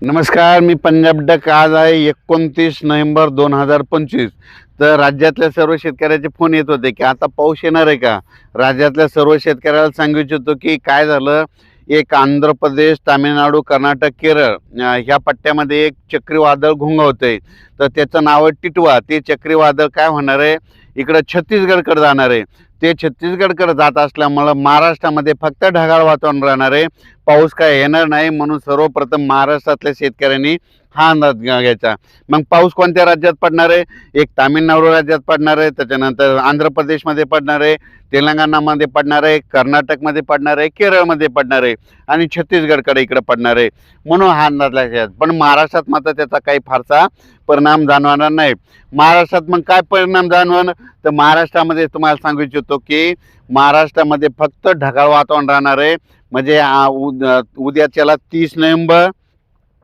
नमस्कार, मी पंजाब डक. आज आहे 29 नोव्हेंबर 2025. तर राज्यातल्या सर्व शेतकऱ्याचे फोन येत होते की आता पाऊस येणार आहे का. राज्यातल्या सर्व शेतकऱ्याला सांगू इच्छितो की काय झालं, एक आंध्र प्रदेश, तामिळनाडू, कर्नाटक, केरळ ह्या पट्ट्यामध्ये एक चक्रीवादळ घोंघावतंय. तर त्याचं नाव आहे टिटवा. ते चक्रीवादळ काय होणार आहे, इकडं छत्तीसगडकडे जाणार आहे. ते छत्तीसगडकडे जात असल्यामुळं महाराष्ट्रामध्ये फक्त ढगाळ वातावरण राहणार आहे, पाऊस काय येणार नाही. म्हणून सर्वप्रथम महाराष्ट्रातल्या शेतकऱ्यांनी हा अंदाज घ्यायचा. मग पाऊस कोणत्या राज्यात पडणार आहे? एक तामिळनाडू राज्यात पडणार आहे, त्याच्यानंतर आंध्र प्रदेशमध्ये पडणार आहे, तेलंगणामध्ये पडणार आहे, कर्नाटकमध्ये पडणार आहे, केरळमध्ये पडणार आहे आणि छत्तीसगडकडे इकडे पडणार आहे. म्हणून हा अंदाज लागला. पण महाराष्ट्रात मात्र त्याचा काही फारसा परिणाम जाणवणार नाही. महाराष्ट्रात मग काय परिणाम जाणवणार, तर महाराष्ट्रामध्ये तुम्हाला सांगू इच्छितो की महाराष्ट्रामध्ये फक्त ढगाळ वातावरण राहणार आहे. म्हणजे उद्याच्याला 30 नोव्हेंबर,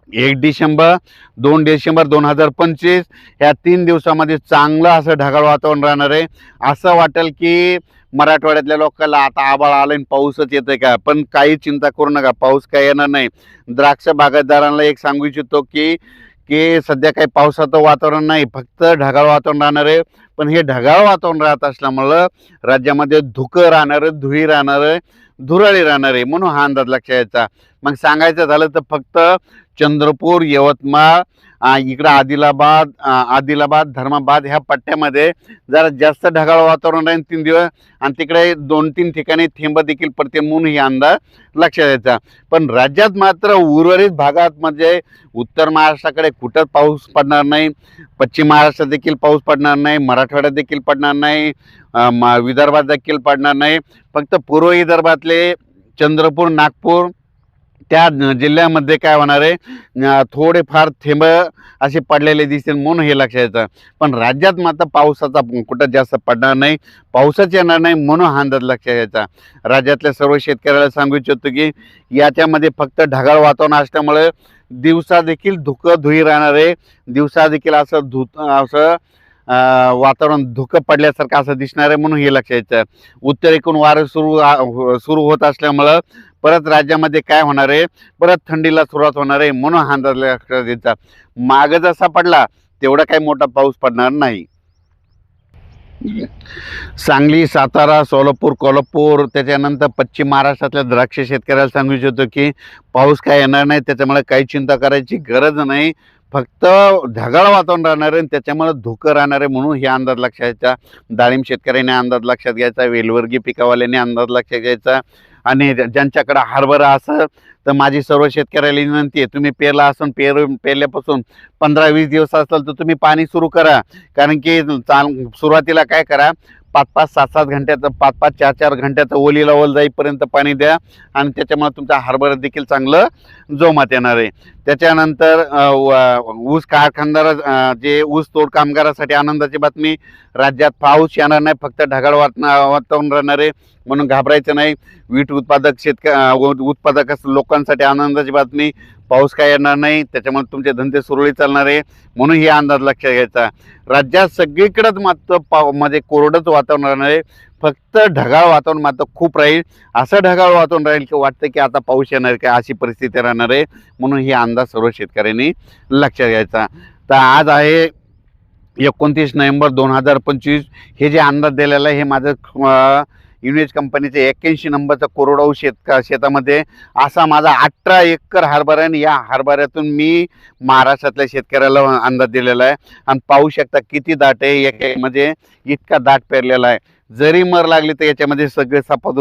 1 डिसेंबर, 2 डिसेंबर 2025 ह्या 3 दिवसामध्ये चांगलं असं ढगाळ वातावरण राहणार आहे. असं वाटेल की मराठवाड्यातल्या लोकांना आता आभाळ आलं आणि पाऊसच येतोय का, पण काही चिंता करू नका, पाऊस काय येणार नाही. द्राक्ष बागायतदारांना एक सांगू इच्छितो की की सध्या काही पावसाचं वातावरण नाही, फक्त ढगाळ वातावरण राहणार आहे. पण हे ढगाळ वातावरण राहत असल्यामुळं राज्यामध्ये धुकं राहणार आहे, धुळी राहणार आहे, धुराळी राहणार आहे. म्हणून हा अंदाज लक्षात यायचा. मग सांगायचं झालं तर फक्त चंद्रपूर, यवतमाळ, इकडं आदिलाबाद, धर्माबाद ह्या पट्ट्यामध्ये जरा जास्त ढगाळ वातावरण राहील 3 दिवस, आणि तिकडे 2-3 ठिकाणी थेंब देखील पडतील. म्हणून ही अंदाज लक्षात यायचा. पण राज्यात मात्र उर्वरित भागात म्हणजे उत्तर महाराष्ट्राकडे कुठंच पाऊस पडणार नाही, पश्चिम महाराष्ट्रात देखील पाऊस पडणार नाही, मराठवाड्यात देखील पडणार नाही, विदर्भात देखील पडणार नाही. फक्त पूर्व विदर्भातले चंद्रपूर, नागपूर त्या जिल्ह्यामध्ये काय होणार आहे, थोडेफार थेंब असे पडलेले दिसतील. म्हणून हे लक्षात येतं. पण राज्यात मात्र पावसाचा कुठं जास्त पडणार नाही, पाऊसच येणार नाही. म्हणून हा अंदाज लक्षात यायचा. राज्यातल्या सर्व शेतकऱ्याला सांगू इच्छितो की याच्यामध्ये फक्त ढगाळ वातावरण असल्यामुळे दिवसा देखील धुकं धुई राहणार आहे. दिवसा देखील असं वातावरण धुकं पडल्यासारखं असं दिसणार आहे. म्हणून हे लक्षात यायचं. उत्तरेकडून वारं सुरू होत असल्यामुळं परत राज्यामध्ये काय होणार आहे, परत थंडीला सुरुवात होणार आहे. म्हणून हा अंदाज लक्षात द्यायचा. मागं जसा पडला तेवढा काही मोठा पाऊस पडणार नाही. सांगली, सातारा, सोलापूर, कोल्हापूर, त्याच्यानंतर पश्चिम महाराष्ट्रातल्या द्राक्ष शेतकऱ्याला सांगू इच्छितो की पाऊस काय येणार नाही, त्याच्यामुळे काही चिंता करायची गरज नाही. फक्त ढगाळ वातावरण राहणार आहे, त्याच्यामुळे धुकं राहणार आहे. म्हणून हे अंदाज लक्षात घ्यायचा. डाळिंब शेतकऱ्याने अंदाज लक्षात घ्यायचा, वेलवर्गीय पिकावाल्याने अंदाज लक्षात घ्यायचा. आणि ज्यांच्याकडे हरभरा असेल तर माझी सर्व शेतकऱ्याला विनंती आहे, तुम्ही पेरला असून पेरल्यापासून 15-20 दिवस असेल तर तुम्ही पाणी सुरू करा. कारण की सुरुवातीला काय करा, 5-5, 7-7 घंट्याचं, 5-5, 4-4 घंट्याचं ओलीला ओल जाईपर्यंत पाणी द्या, आणि त्याच्यामुळे तुमचा हरभरा देखील चांगलं जोमात येणार आहे. त्याच्यानंतर ऊस कारखानदार, जे ऊस तोड कामगारासाठी आनंदाची बातमी, राज्यात पाऊस येणार नाही, फक्त ढगाळ वातावरण राहणार आहे. म्हणून घाबरायचं नाही. वीट उत्पादक लोकांसाठी आनंदाची बातमी, पाऊस काय येणार नाही, त्याच्यामुळे तुमचे धंदे सुरळीत चालणार आहे. म्हणून ही अंदाज लक्षात घ्यायचा. राज्यात सगळीकडेच मात्र म्हणजे कोरडंच वातावरण राहणार आहे. फक्त ढगाळ वातावरण मात्र खूप राहील. असं ढगाळ वातावरण राहील की वाटतं की आता पाऊस येणार का, अशी परिस्थिती राहणार आहे. म्हणून ही अंदाज सर्व शेतकऱ्यांनी लक्षात घ्यायचा. तर आज आहे 29 नोव्हेंबर 2025. हे जे अंदाज दिलेला आहे हे माझं युनिज कंपनीचे 81 नंबरचा कोरडवाहू शेतामध्ये असा माझा 18 एकर हरभरा आहे. या हरभऱ्यातून मी महाराष्ट्रातल्या शेतकऱ्याला अंदाज दिलेला आहे. आणि पाहू शकता किती दाट आहे, म्हणजे इतका दाट पेरलेला आहे. जरी मर लागली तर याच्यामध्ये सगळे सपादून